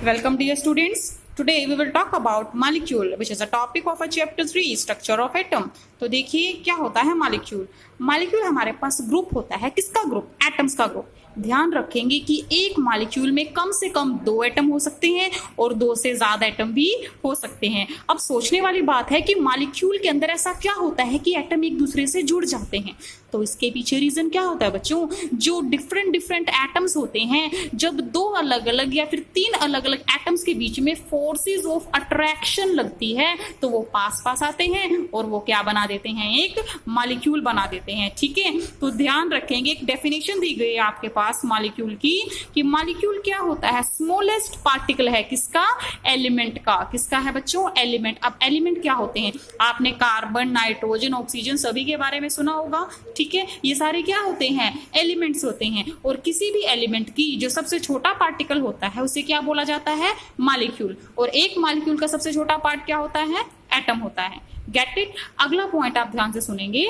Welcome dear students. Today we will talk about molecule which is a topic of a chapter 3 structure of atom. तो देखिए क्या होता है molecule. Molecule हमारे पास group होता है, किसका ग्रुप? एटम्स का ग्रुप। ध्यान रखेंगे कि एक मॉलिक्यूल में कम से कम 2 एटम हो सकते हैं और 2 से ज्यादा एटम भी हो सकते हैं। अब सोचने वाली बात है कि मॉलिक्यूल के अंदर ऐसा क्या होता है कि एटम एक दूसरे से जुड़ जाते हैं। तो इसके पीछे रीजन क्या होता है बच्चों? जो डिफरेंट एटम्स होते हैं, जब 2 अलग अलग या फिर 3 अलग अलग एटम्स के बीच में फोर्सेस ऑफ अट्रैक्शन लगती है तो वो पास पास आते हैं और वो क्या बना देते हैं? एक मॉलिक्यूल बना देते हैं। ठीक है, तो ध्यान रखेंगे, एक डेफिनेशन दी गई है आपके पास मॉलिक्यूल की कि मॉलिक्यूल क्या होता है? स्मॉलेस्ट पार्टिकल है किसका? एलिमेंट का। किसका है बच्चों? एलिमेंट। अब एलिमेंट क्या होते हैं? आपने कार्बन, नाइट्रोजन, ऑक्सीजन सभी के बारे में सुना होगा। ठीक है, ये सारे क्या होते हैं? एलिमेंट्स होते हैं। और किसी भी एलिमेंट की जो सबसे छोटा पार्टिकल होता है उसे क्या बोला जाता है? मॉलिक्यूल। और एक मॉलिक्यूल का सबसे छोटा पार्ट क्या होता है? एटम होता है। Get it? अगला पॉइंट आप ध्यान से सुनेंगे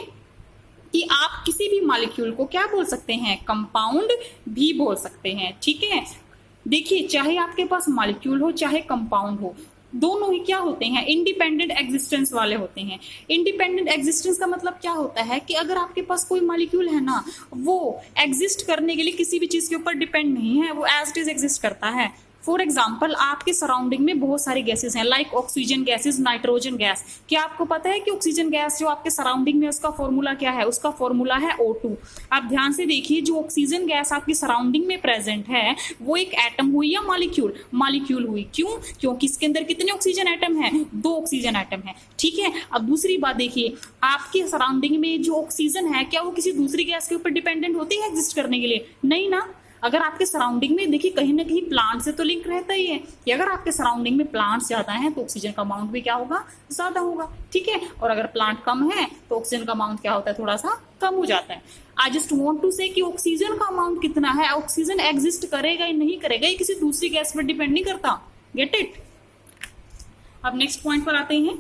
कि आप किसी भी मॉलिक्यूल को क्या बोल सकते हैं? कंपाउंड भी बोल सकते हैं। ठीक है, देखिए चाहे आपके पास मॉलिक्यूल हो चाहे कंपाउंड हो, दोनों ही क्या होते हैं? इंडिपेंडेंट एग्जिस्टेंस वाले होते हैं। इंडिपेंडेंट एग्जिस्टेंस का मतलब क्या होता है कि अगर आपके पास कोई मॉलिक्यूल है ना, वो एग्जिस्ट करने के लिए किसी भी चीज के ऊपर डिपेंड नहीं है, वो एज इट इज एग्जिस्ट करता है। फॉर एग्जाम्पल, आपके सराउंडिंग में बहुत सारे गैसेस हैं, like oxygen gases, nitrogen gas. क्या आपको पता है कि ऑक्सीजन गैस जो आपके सराउंडिंग में, उसका फॉर्मूला क्या है? उसका फॉर्मूला है O2। आप ध्यान से देखिए, जो ऑक्सीजन गैस आपकी सराउंडिंग में प्रेजेंट है वो एक एटम हुई या मॉलिक्यूल? मॉलिक्यूल हुई। क्यों? क्योंकि इसके अंदर कितने ऑक्सीजन एटम है? 2 ऑक्सीजन एटम है। ठीक है, अब दूसरी बात देखिए, आपके सराउंडिंग में जो ऑक्सीजन है क्या वो किसी दूसरी गैस के ऊपर डिपेंडेंट होती है एग्जिस्ट करने के लिए? नहीं ना। अगर आपके सराउंडिंग में देखिए कहीं ना कहीं प्लांट से तो लिंक रहता ही है कि अगर आपके सराउंडिंग में प्लांट्स ज्यादा हैं तो ऑक्सीजन का अमाउंट भी क्या होगा? ज्यादा होगा। ठीक है, और अगर प्लांट कम है तो ऑक्सीजन का अमाउंट क्या होता है? थोड़ा सा कम हो जाता है। आई जस्ट वॉन्ट टू से कि ऑक्सीजन का अमाउंट कितना है, ऑक्सीजन एग्जिस्ट करेगा या नहीं करेगा, ये किसी दूसरी गैस पर डिपेंड नहीं करता। Get it? अब नेक्स्ट पॉइंट पर आते हैं,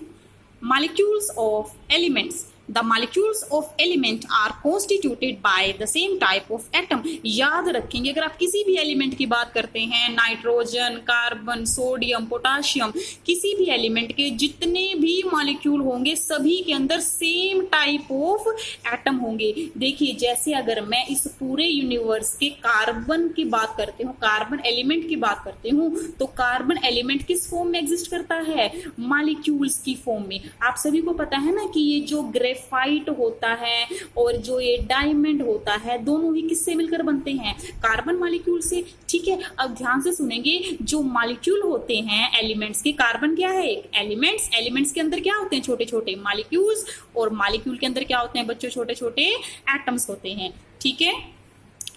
molecules of elements. The molecules of element are constituted by the same type of atom। याद रखेंगे, अगर आप किसी भी एलिमेंट की बात करते हैं, नाइट्रोजन, कार्बन, सोडियम, पोटाशियम, किसी भी एलिमेंट के जितने भी मॉलिक्यूल होंगे सभी के अंदर सेम टाइप ऑफ एटम होंगे। देखिए, जैसे अगर मैं इस पूरे यूनिवर्स के कार्बन की बात करती हूँ, कार्बन एलिमेंट की बात करती हूँ, तो कार्बन एलिमेंट किस फॉर्म में एग्जिस्ट करता है? मॉलिक्यूल्स की फॉर्म में। आप सभी को पता है ना कि ये जो ग्रेफाइट होता है और जो ये डायमंड होता है, दोनों ही किससे मिलकर बनते हैं? कार्बन मॉलिक्यूल से। ठीक है, अब ध्यान से सुनेंगे, जो मॉलिक्यूल होते हैं एलिमेंट्स के, कार्बन क्या है? एक एलिमेंट्स। एलिमेंट्स के अंदर क्या होते हैं? छोटे छोटे मॉलिक्यूल्स। और मॉलिक्यूल के अंदर क्या होते हैं बच्चों? छोटे छोटे एटम्स होते हैं। ठीक है,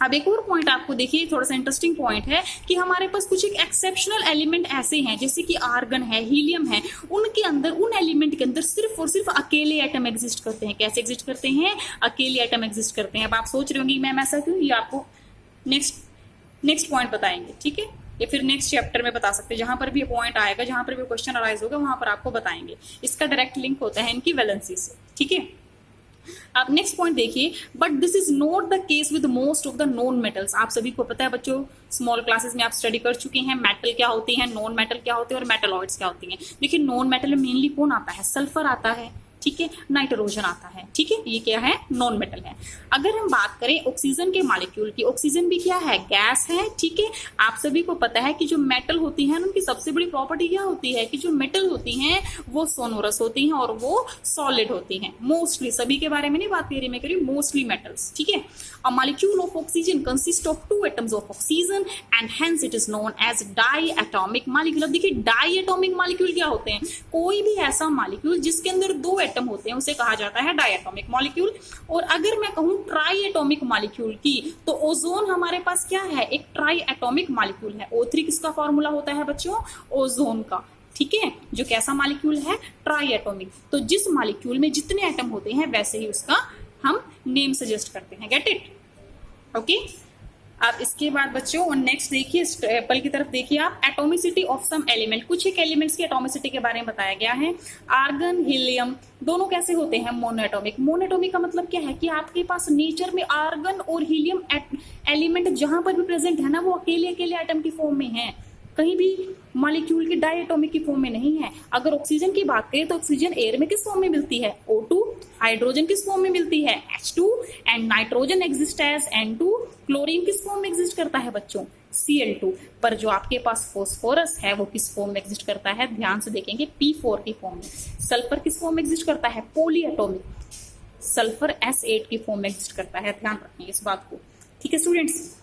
अब एक और पॉइंट आपको देखिए, थोड़ा सा इंटरेस्टिंग पॉइंट है कि हमारे पास कुछ एक एक्सेप्शनल एलिमेंट ऐसे हैं जैसे कि आर्गन है, हीलियम है, उनके अंदर, उन एलिमेंट के अंदर सिर्फ और सिर्फ अकेले एटम एग्जिस्ट करते हैं। कैसे एग्जिस्ट करते हैं? अकेले एटम एग्जिस्ट करते हैं। अब आप सोच रहे होंगे मैम ऐसा क्यों? ये आपको नेक्स्ट पॉइंट बताएंगे। ठीक है, या फिर नेक्स्ट चैप्टर में बता सकते हैं, जहां पर भी पॉइंट आएगा, जहां पर भी क्वेश्चन अराइज होगा वहां पर आपको बताएंगे। इसका डायरेक्ट लिंक होता है इनकी वैलेंसी से। ठीक है, आप नेक्स्ट पॉइंट देखिए, but this is not the case with most of the non metals. आप सभी को पता है बच्चों, स्मॉल क्लासेस में आप स्टडी कर चुके हैं, मेटल क्या होती है, नॉन मेटल क्या होते हैं और मेटलॉइड्स क्या होती हैं। देखिए, नॉन मेटल में मेनली कौन आता है? सल्फर आता है। ठीक है, नाइट्रोजन आता है। ठीक है, ये क्या है? नॉन मेटल है। अगर हम बात करें ऑक्सीजन के मॉलिक्यूल की, ऑक्सीजन भी क्या है? गैस है। ठीक है, आप सभी को पता है कि जो मेटल होती है उनकी सबसे बड़ी प्रॉपर्टी क्या होती है कि जो मेटल होती हैं वो सोनोरस होती हैं और वो सॉलिड होती हैं। मोस्टली, सभी के बारे में नहीं बात कर रही मैं, कह रही हूँ मोस्टली मेटल्स। ठीक है, a molecule of oxygen consist of 2 atoms of oxygen and hence it is known as diatomic molecule. अब देखिए, डाई एटॉमिक मॉलिक्यूल क्या होते हैं? कोई भी ऐसा मॉलिक्यूल जिसके अंदर 2 एटम होते हैं उसे कहा जाता है डाई एटॉमिक मॉलिक्यूल। और अगर मैं कहूं ट्राई एटॉमिक मॉलिक्यूल की, तो ओजोन हमारे पास क्या है? एक ट्राई एटॉमिक मॉलिक्यूल है। O3 किसका फॉर्मूला होता है बच्चों? ओजोन का। ठीक है, जो कैसा मॉलिक्यूल है? Try atomic. तो जिस मॉलिक्यूल में जितने एटम होते हैं वैसे ही उसका हम नेम सजेस्ट करते हैं। Get it? ओके, अब इसके बाद बच्चों नेक्स्ट देखिए, एप्पल की तरफ देखिए आप, एटोमिसिटी ऑफ सम एलिमेंट। कुछ एक एलिमेंट्स की एटोमिसिटी के बारे में बताया गया है। आर्गन, हीलियम, दोनों कैसे होते हैं? मोनोएटॉमिक। मोनोएटॉमिक का मतलब क्या है कि आपके पास नेचर में आर्गन और हीलियम एलिमेंट जहां पर भी प्रेजेंट है ना, वो अकेले अकेले एटम की फॉर्म में है। कहीं भी मॉलिक्यूल की डायटोमिक की फॉर्म में नहीं है। अगर ऑक्सीजन की बात करें तो ऑक्सीजन एयर में किस फॉर्म में मिलती है, O2। हाइड्रोजन किस फॉर्म में मिलती है, H2। And nitrogen exist as N2। Chlorine किस फॉर्म में एग्जिस्ट करता है बच्चों, Cl2। पर जो आपके पास फॉस्फोरस है वो किस फॉर्म में एग्जिस्ट करता है, ध्यान से देखेंगे P4 की फॉर्म में। सल्फर किस फॉर्म में एग्जिस्ट करता है, पॉलीएटॉमिक। सल्फर S8 की फॉर्म में एग्जिस्ट करता है, ध्यान रखिए इस बात को। ठीक है स्टूडेंट्स।